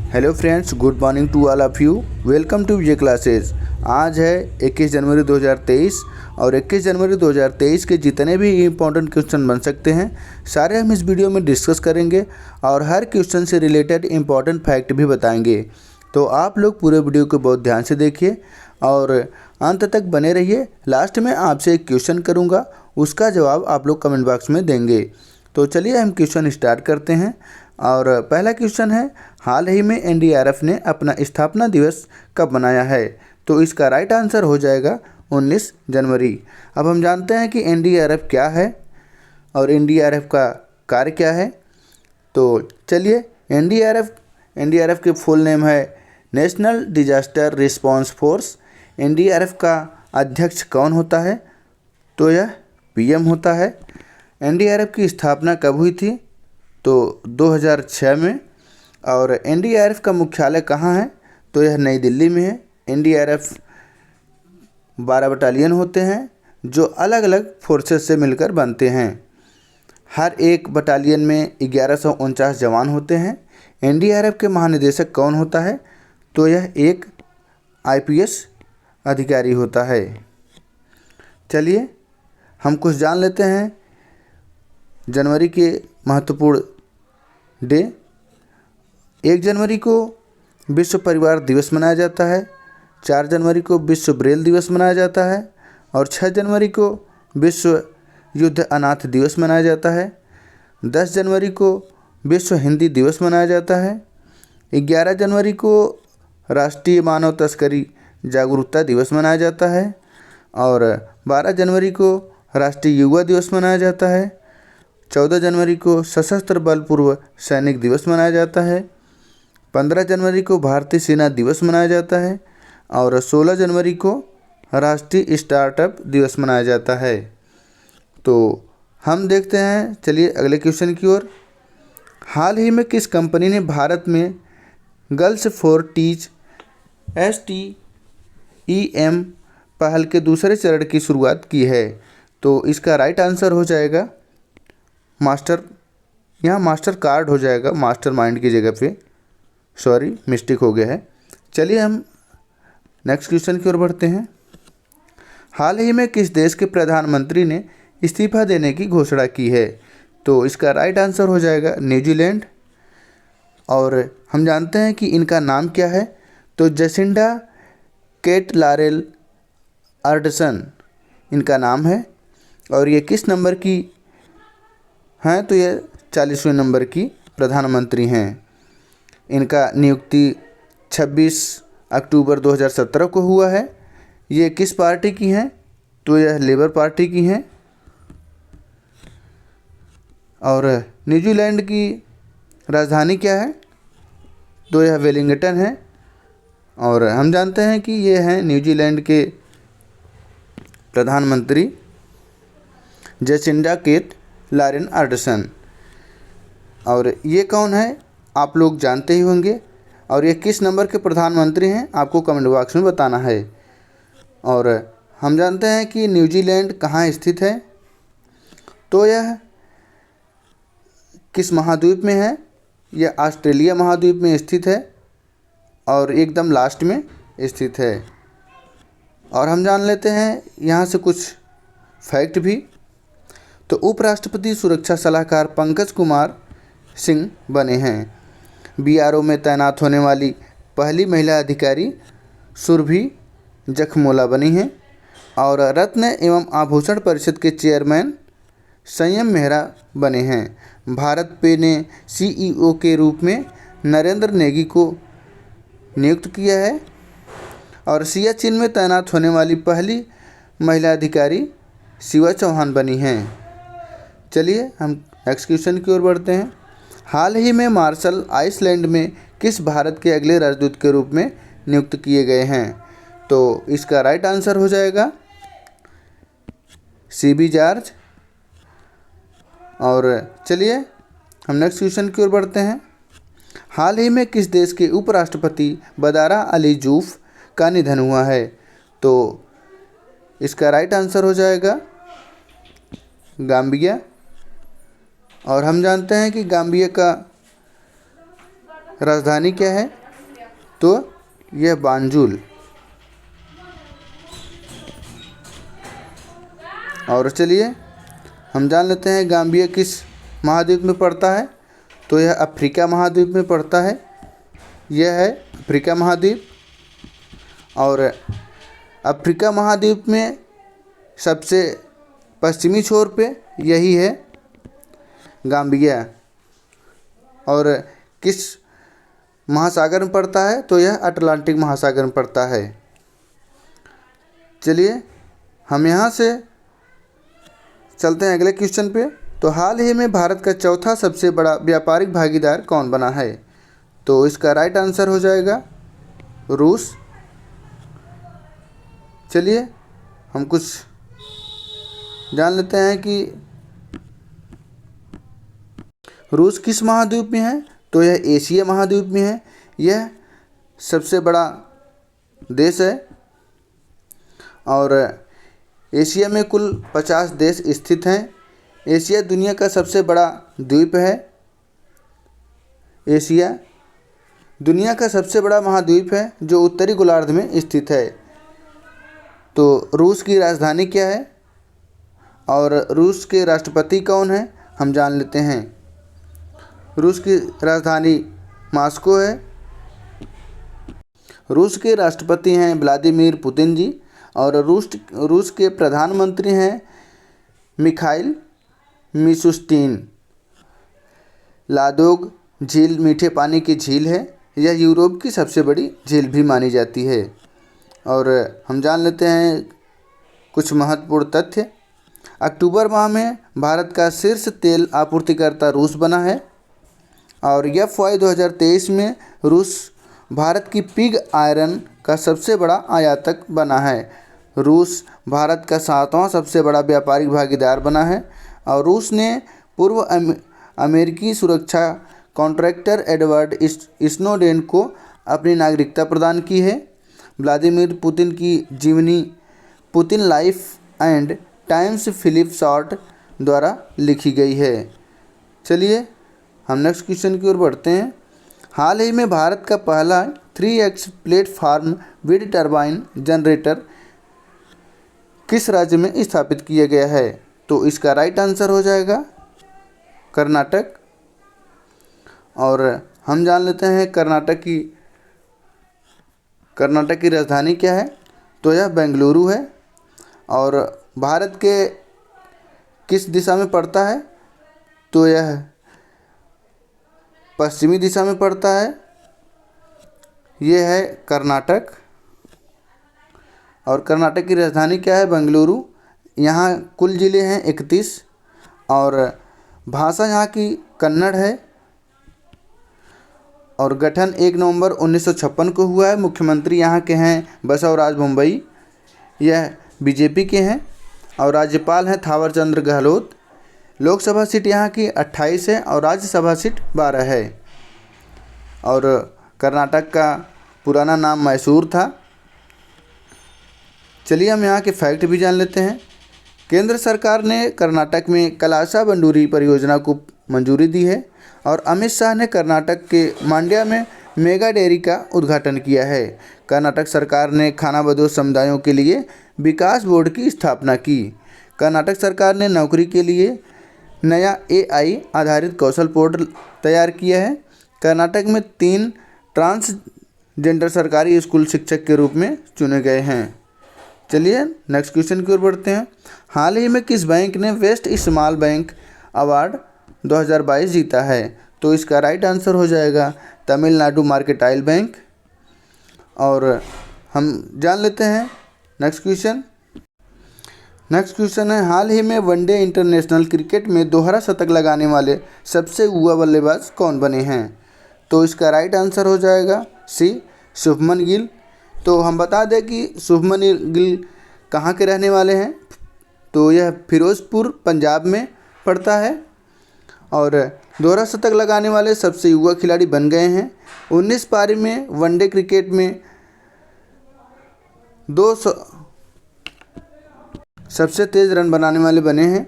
Hello friends, good morning to all of you. Welcome to Vijay classes. आज है 21 जनवरी 2023 और 21 जनवरी 2023 के जितने भी इम्पोर्टेंट क्वेश्चन बन सकते हैं सारे हम इस वीडियो में डिस्कस करेंगे और हर क्वेश्चन से रिलेटेड इम्पोर्टेंट फैक्ट भी बताएंगे। तो आप लोग पूरे वीडियो को बहुत ध्यान से देखिए और अंत तक बने रहिए। लास्ट में आपसे एक क्वेश्चन करूँगा, उसका जवाब आप लोग कमेंट बॉक्स में देंगे। तो चलिए हम क्वेश्चन स्टार्ट करते हैं। और पहला क्वेश्चन है, हाल ही में एनडीआरएफ ने अपना स्थापना दिवस कब मनाया है? तो इसका राइट आंसर हो जाएगा 19 जनवरी। अब हम जानते हैं कि एनडीआरएफ क्या है और एनडीआरएफ का कार्य क्या है। तो चलिए, एनडीआरएफ के फुल नेम है national disaster response force. NDRF का अध्यक्ष कौन होता है? तो यह पीएम होता है। एनडीआरएफ की स्थापना कब हुई थी? तो 2006 में। और एनडीआरएफ का मुख्यालय कहाँ है? तो यह नई दिल्ली में है। एनडीआरएफ 12 बटालियन होते हैं जो अलग अलग फोर्सेस से मिलकर बनते हैं। हर एक बटालियन में 1149 जवान होते हैं। एनडीआरएफ के महानिदेशक कौन होता है? तो यह एक आईपीएस अधिकारी होता है। चलिए हम कुछ जान लेते हैं जनवरी के महत्वपूर्ण डे। 1 जनवरी को विश्व परिवार दिवस मनाया जाता है। 4 जनवरी को विश्व ब्रेल दिवस मनाया जाता है और 6 जनवरी को विश्व युद्ध अनाथ दिवस मनाया जाता है। 10 जनवरी को विश्व हिंदी दिवस मनाया जाता है। 11 जनवरी को राष्ट्रीय मानव तस्करी जागरूकता दिवस मनाया जाता है और 12 जनवरी को राष्ट्रीय युवा दिवस मनाया जाता है। 14 जनवरी को सशस्त्र बल पूर्व सैनिक दिवस मनाया जाता है। 15 जनवरी को भारतीय सेना दिवस मनाया जाता है और 16 जनवरी को राष्ट्रीय स्टार्टअप दिवस मनाया जाता है। तो हम देखते हैं, चलिए अगले क्वेश्चन की ओर। हाल ही में किस कंपनी ने भारत में गर्ल्स फॉर टीच STEM पहल के दूसरे चरण की शुरुआत की है? तो इसका राइट आंसर हो जाएगा मास्टर कार्ड हो जाएगा, मास्टर माइंड की जगह पे। सॉरी, मिस्टेक हो गया है। चलिए हम नेक्स्ट क्वेश्चन की ओर बढ़ते हैं। हाल ही में किस देश के प्रधानमंत्री ने इस्तीफा देने की घोषणा की है? तो इसका राइट आंसर हो जाएगा न्यूजीलैंड। और हम जानते हैं कि इनका नाम क्या है? तो जसिंडा केटलारेल अर्डसन इनका नाम है और ये किस नंबर की हैं? तो ये 40वें नंबर की प्रधानमंत्री हैं। इनका नियुक्ति 26 अक्टूबर 2017 को हुआ है। ये किस पार्टी की हैं? तो यह लेबर पार्टी की हैं। और न्यूजीलैंड की राजधानी क्या है? तो यह वेलिंगटन है। और हम जानते हैं कि ये हैं न्यूजीलैंड के प्रधानमंत्री जसिंडा केटलारेल अर्डसन। और ये कौन है आप लोग जानते ही होंगे। और ये किस नंबर के प्रधानमंत्री हैं आपको कमेंट बॉक्स में बताना है। और हम जानते हैं कि न्यूजीलैंड कहाँ स्थित है? तो यह किस महाद्वीप में है? यह ऑस्ट्रेलिया महाद्वीप में स्थित है और एकदम लास्ट में स्थित है। और हम जान लेते हैं यहाँ से कुछ फैक्ट भी। तो उपराष्ट्रपति सुरक्षा सलाहकार पंकज कुमार सिंह बने हैं। बीआरओ में तैनात होने वाली पहली महिला अधिकारी सुरभि जखमोला बनी हैं। और रत्न एवं आभूषण परिषद के चेयरमैन संयम मेहरा बने हैं। भारत पे ने CEO के रूप में नरेंद्र नेगी को नियुक्त किया है। और सियाचिन में तैनात होने वाली पहली महिला अधिकारी शिवा चौहान बनी हैं। चलिए हम नेक्स्ट क्वेश्चन की ओर बढ़ते हैं। हाल ही में मार्शल आइसलैंड में किस भारत के अगले राजदूत के रूप में नियुक्त किए गए हैं? तो इसका राइट आंसर हो जाएगा CB जॉर्ज। और चलिए हम नेक्स्ट क्वेश्चन की ओर बढ़ते हैं। हाल ही में किस देश के उपराष्ट्रपति बदारा अली जूफ का निधन हुआ है? तो इसका राइट आंसर हो जाएगा गाम्बिया। और हम जानते हैं कि गाम्बिया का राजधानी क्या है? तो यह बांजुल। और चलिए हम जान लेते हैं गाम्बिया किस महाद्वीप में पड़ता है? तो यह अफ्रीका महाद्वीप में पड़ता है। यह है अफ्रीका महाद्वीप। और अफ्रीका महाद्वीप में सबसे पश्चिमी छोर पे यही है गाम्बिया। और किस महासागर में पड़ता है? तो यह अटलांटिक महासागर में पड़ता है। चलिए हम यहाँ से चलते हैं अगले क्वेश्चन पे। तो हाल ही में भारत का चौथा सबसे बड़ा व्यापारिक भागीदार कौन बना है? तो इसका राइट आंसर हो जाएगा रूस। चलिए हम कुछ जान लेते हैं कि रूस किस महाद्वीप में है? तो यह एशिया महाद्वीप में है। यह सबसे बड़ा देश है और एशिया में कुल 50 देश स्थित हैं। एशिया दुनिया का सबसे बड़ा द्वीप है। एशिया दुनिया का सबसे बड़ा महाद्वीप है जो उत्तरी गोलार्ध में स्थित है। तो रूस की राजधानी क्या है और रूस के राष्ट्रपति कौन है, हम जान लेते हैं। रूस की राजधानी मॉस्को है। रूस के राष्ट्रपति हैं व्लादिमीर पुतिन जी और रूस के प्रधानमंत्री हैं मिखाइल मिशुस्तिन। लादोग झील मीठे पानी की झील है। यह यूरोप की सबसे बड़ी झील भी मानी जाती है। और हम जान लेते हैं कुछ महत्वपूर्ण तथ्य। अक्टूबर माह में भारत का शीर्ष तेल आपूर्तिकर्ता रूस बना है। और FY 2023 में रूस भारत की पिग आयरन का सबसे बड़ा आयातक बना है। रूस भारत का 7वां सबसे बड़ा व्यापारिक भागीदार बना है। और रूस ने पूर्व अमेरिकी सुरक्षा कॉन्ट्रैक्टर एडवर्ड स्नोडेन को अपनी नागरिकता प्रदान की है। व्लादिमीर पुतिन की जीवनी Putin life and times Philip Short द्वारा लिखी गई है। चलिए हम नेक्स्ट क्वेश्चन की ओर बढ़ते हैं। हाल ही में भारत का पहला 3x platform wind turbine generator किस राज्य में स्थापित किया गया है? तो इसका राइट आंसर हो जाएगा कर्नाटक। और हम जान लेते हैं कर्नाटक की राजधानी क्या है? तो यह बेंगलुरु है। और भारत के किस दिशा में पड़ता है? तो यह पश्चिमी दिशा में पड़ता है। यह है कर्नाटक। और कर्नाटक की राजधानी क्या है? बेंगलुरु। यहाँ कुल ज़िले हैं 31 और भाषा यहाँ की कन्नड़ है। और गठन 1 नवंबर 1956 को हुआ है। मुख्यमंत्री यहाँ के हैं बसवराज बोम्मई, यह बीजेपी के हैं। और राज्यपाल हैं थावर चंद गहलोत। लोकसभा सीट यहाँ की 28 है और राज्यसभा सीट 12 है। और कर्नाटक का पुराना नाम मैसूर था। चलिए हम यहाँ के फैक्ट भी जान लेते हैं। केंद्र सरकार ने कर्नाटक में कलासा बंडूरी परियोजना को मंजूरी दी है। और अमित शाह ने कर्नाटक के मांड्या में मेगा डेयरी का उद्घाटन किया है। कर्नाटक सरकार ने खानाबदोश समुदायों के लिए विकास बोर्ड की स्थापना की। कर्नाटक सरकार ने नौकरी के लिए नया AI आधारित कौशल पोर्टल तैयार किया है। कर्नाटक में 3 ट्रांसजेंडर सरकारी स्कूल शिक्षक के रूप में चुने गए हैं। चलिए नेक्स्ट क्वेश्चन की ओर बढ़ते हैं। हाल ही में किस बैंक ने बेस्ट स्मॉल बैंक अवार्ड 2022 जीता है? तो इसका राइट आंसर हो जाएगा तमिलनाडु मर्केंटाइल बैंक। और हम जान लेते हैं नेक्स्ट क्वेश्चन है हाल ही में वनडे इंटरनेशनल क्रिकेट में दोहरा शतक लगाने वाले सबसे युवा बल्लेबाज कौन बने हैं? तो इसका राइट आंसर हो जाएगा सी शुभमन गिल। तो हम बता दें कि शुभमन गिल कहाँ के रहने वाले हैं? तो यह फिरोजपुर पंजाब में पड़ता है। और दोहरा शतक लगाने वाले सबसे युवा खिलाड़ी बन गए हैं। 19 पारी में वनडे क्रिकेट में 200 सबसे तेज़ रन बनाने वाले बने हैं।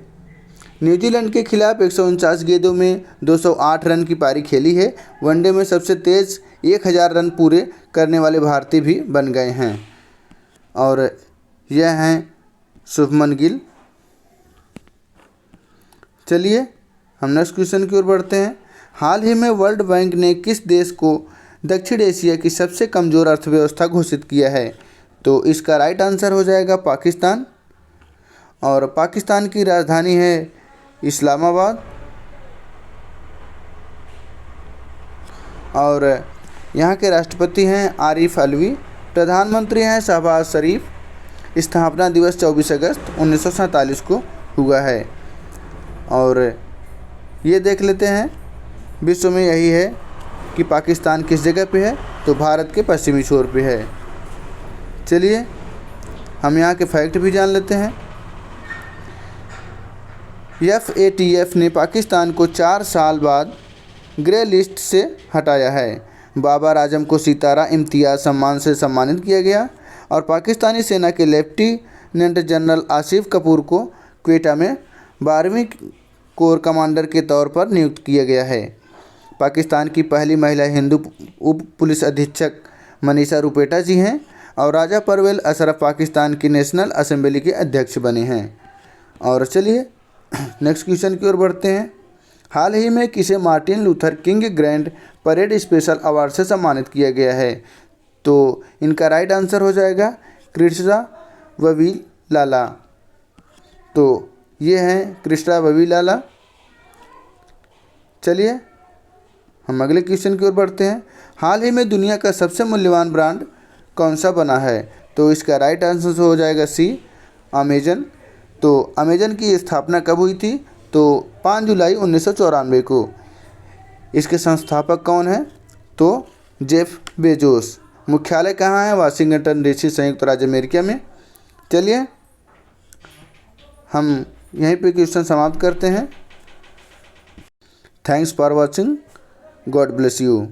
न्यूजीलैंड के खिलाफ 149 गेंदों में 208 रन की पारी खेली है। वनडे में सबसे तेज़ 1000 रन पूरे करने वाले भारतीय भी बन गए हैं और यह हैं शुभमन गिल। चलिए हम नेक्स्ट क्वेश्चन की ओर बढ़ते हैं। हाल ही में वर्ल्ड बैंक ने किस देश को दक्षिण एशिया की सबसे कमज़ोर अर्थव्यवस्था घोषित किया है? तो इसका राइट आंसर हो जाएगा पाकिस्तान, और पाकिस्तान की राजधानी है इस्लामाबाद, और यहाँ के राष्ट्रपति हैं आरिफ अलवी, प्रधानमंत्री हैं शहबाज शरीफ। स्थापना दिवस 24 अगस्त 1947 को हुआ है। और ये देख लेते हैं विश्व में यही है कि पाकिस्तान किस जगह पे है, तो भारत के पश्चिमी छोर पे है। चलिए हम यहाँ के फैक्ट भी जान लेते हैं। FATF ने पाकिस्तान को 4 साल बाद ग्रे लिस्ट से हटाया है। बाबर आजम को सितारा इम्तियाज़ सम्मान से सम्मानित किया गया और पाकिस्तानी सेना के लेफ्टिनेंट जनरल आसिफ कपूर को क्वेटा में 12वीं कोर कमांडर के तौर पर नियुक्त किया गया है। पाकिस्तान की पहली महिला हिंदू उप पुलिस अधीक्षक मनीषा रुपेटा जी हैं और राजा परवेज़ अशरफ पाकिस्तान की नेशनल असेंबली के अध्यक्ष बने हैं। और चलिए नेक्स्ट क्वेश्चन की ओर बढ़ते हैं। हाल ही में किसे Martin Luther king grand parade special award से सम्मानित किया गया है? तो इनका राइट आंसर हो जाएगा कृष्णा ववीलाला। तो ये हैं कृष्णा ववीलाला। चलिए हम अगले क्वेश्चन की ओर बढ़ते हैं। हाल ही में दुनिया का सबसे मूल्यवान ब्रांड कौन सा बना है? तो इसका राइट आंसर हो जाएगा सी, अमेजन। तो अमेजन की स्थापना कब हुई थी? तो 5 जुलाई 1994 को। इसके संस्थापक कौन हैं? तो जेफ बेजोस। मुख्यालय कहाँ है? वाशिंगटन डीसी, संयुक्त राज्य अमेरिका में। चलिए हम यहीं पे क्वेश्चन समाप्त करते हैं। Thanks for watching. God bless you.